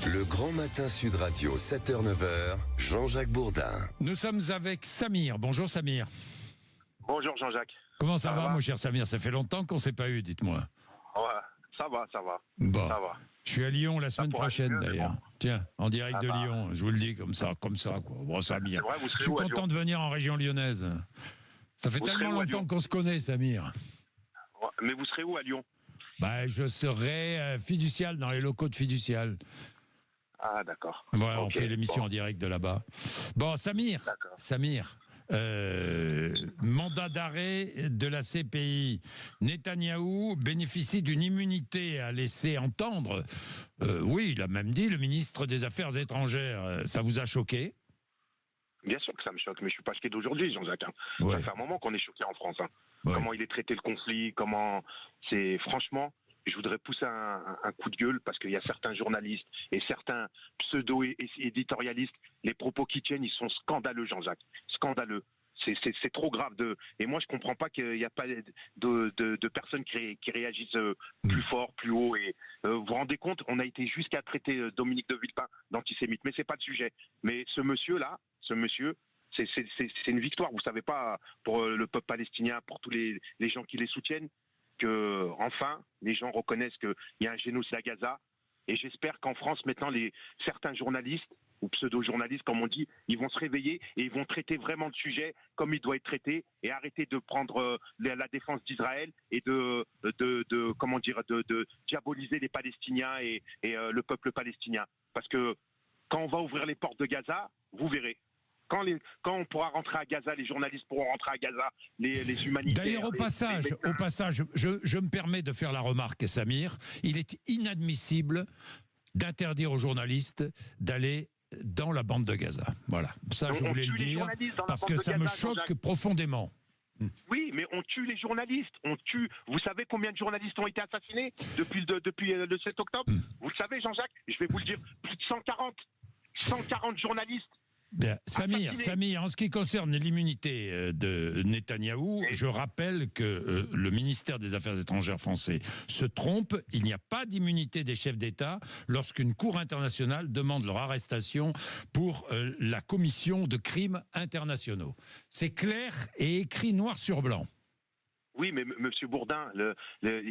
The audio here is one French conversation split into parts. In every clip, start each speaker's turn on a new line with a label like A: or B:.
A: Le grand matin Sud Radio, 7h-9h, Jean-Jacques Bourdin.
B: Nous sommes avec Samir. Bonjour Samir.
C: Bonjour Jean-Jacques.
B: Comment ça va, mon cher Samir? Ça fait longtemps qu'on ne s'est pas eu, dites-moi.
C: Ouais, ça va.
B: Bon,
C: Ça va.
B: je suis à Lyon la semaine prochaine d'ailleurs.
C: Bon.
B: Tiens, en direct de
C: bah.
B: Lyon, je vous le dis comme ça quoi. Bon, Samir,
C: Vrai,
B: je suis content de venir en région lyonnaise. Ça fait
C: Vous
B: tellement
C: serez où à
B: longtemps
C: Lyon
B: qu'on se connaît, Samir.
C: Ouais, mais vous serez où à Lyon?
B: Je serai fiducial dans les locaux de fiducial.
C: Ah, d'accord.
B: Voilà, on
C: Ok,
B: fait l'émission
C: bon.
B: en direct de là-bas. Bon, Samir, mandat d'arrêt de la CPI. Netanyahou bénéficie d'une immunité à laisser entendre. Oui, il a même dit, le ministre des Affaires étrangères. Ça vous a choqué?
C: Bien sûr que ça me choque, mais je suis pas choqué d'aujourd'hui, Jean-Jacques.
B: Ouais.
C: Ça fait un moment qu'on est choqué en France.
B: Ouais.
C: Comment il est traité le conflit, franchement, je voudrais pousser un coup de gueule parce qu'il y a certains journalistes et certains pseudo-éditorialistes, les propos qu'ils tiennent, ils sont scandaleux, Jean-Jacques. Scandaleux. C'est trop grave. Et moi, je comprends pas qu'il n'y a pas de personnes qui réagissent plus fort, plus haut. Et vous vous rendez compte, on a été jusqu'à traiter Dominique de Villepin d'antisémite. Mais c'est pas le sujet. Mais ce monsieur, c'est une victoire. Vous savez pas, pour le peuple palestinien, pour tous les gens qui les soutiennent, que enfin les gens reconnaissent qu'il y a un génocide à Gaza. Et j'espère qu'en France, maintenant, certains journalistes ou pseudo-journalistes, comme on dit, ils vont se réveiller et ils vont traiter vraiment le sujet comme il doit être traité et arrêter de prendre la défense d'Israël et de diaboliser les Palestiniens et le peuple palestinien. Parce que quand on va ouvrir les portes de Gaza, vous verrez. Quand on pourra rentrer à Gaza, les journalistes pourront rentrer à Gaza, les humanitaires...
B: D'ailleurs, au passage, je me permets de faire la remarque, Samir, il est inadmissible d'interdire aux journalistes d'aller dans la bande de Gaza. Voilà, ça je voulais le dire, parce que ça me choque profondément.
C: Oui, mais on tue les journalistes, Vous savez combien de journalistes ont été assassinés depuis le 7 octobre? Vous le savez, Jean-Jacques? Je vais vous le dire, plus de 140 journalistes.
B: Bien. Samir, en ce qui concerne l'immunité de Netanyahou, je rappelle que le ministère des Affaires étrangères français se trompe. Il n'y a pas d'immunité des chefs d'État lorsqu'une cour internationale demande leur arrestation pour la commission de crimes internationaux. C'est clair et écrit noir sur blanc. Oui, mais Monsieur Bourdin,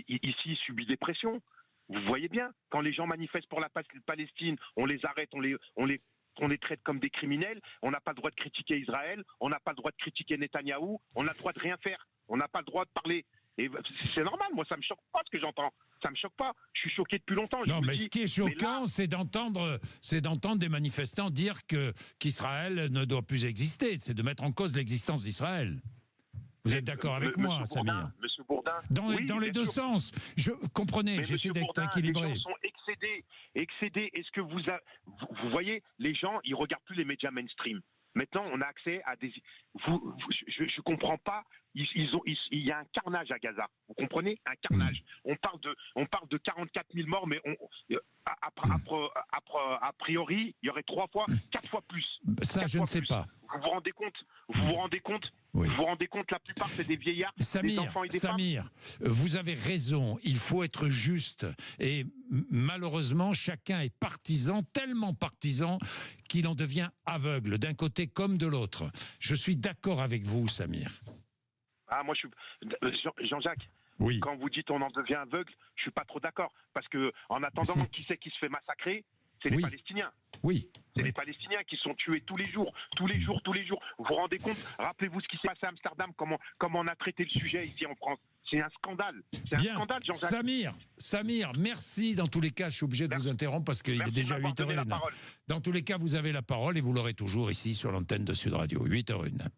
B: ici, il subit des pressions. Vous voyez bien, quand les gens manifestent pour la Palestine, on les arrête, on les traite comme des criminels, on n'a pas le droit de critiquer Israël, on n'a pas le droit de critiquer Netanyahou, on a le droit de rien faire, on n'a pas le droit de parler. Et c'est normal, moi ça me choque pas ce que j'entends, ça me choque pas, je suis choqué depuis longtemps. Non, mais ce qui est choquant, c'est d'entendre des manifestants dire qu'Israël ne doit plus exister, c'est de mettre en cause l'existence d'Israël. Vous êtes d'accord avec moi, Samir? Monsieur Bourdin, dans les deux sens. Comprenez, j'essaie d'être équilibré. Les gens sont excédés. Est-ce que vous voyez, les gens, ils regardent plus les médias mainstream. Maintenant, on a accès à des... je comprends pas. Il y a un carnage à Gaza. Vous comprenez? Un carnage. On parle de 44 000 morts, mais a priori, il y aurait 4 fois plus. Ça, je ne sais pas. Vous vous rendez compte? Oui. Vous vous rendez compte, la plupart, c'est des vieillards, des enfants et des femmes. Samir, vous avez raison, il faut être juste. Et malheureusement, chacun est partisan, tellement partisan, qu'il en devient aveugle, d'un côté comme de l'autre. Je suis d'accord avec vous, Samir. Ah, moi, Jean-Jacques, oui. Quand vous dites on en devient aveugle, je suis pas trop d'accord. Parce que, en attendant, qui c'est qui se fait massacrer? C'est les Palestiniens. Oui. C'est les Palestiniens qui sont tués tous les jours. Vous vous rendez compte? Rappelez-vous ce qui s'est passé à Amsterdam, comment on a traité le sujet ici en France. C'est un scandale. C'est un scandale, Jean-Jacques. Samir, merci. Dans tous les cas, je suis obligé de vous interrompre parce qu'il est déjà 8h01. Dans tous les cas, vous avez la parole et vous l'aurez toujours ici sur l'antenne de Sud Radio. 8h01.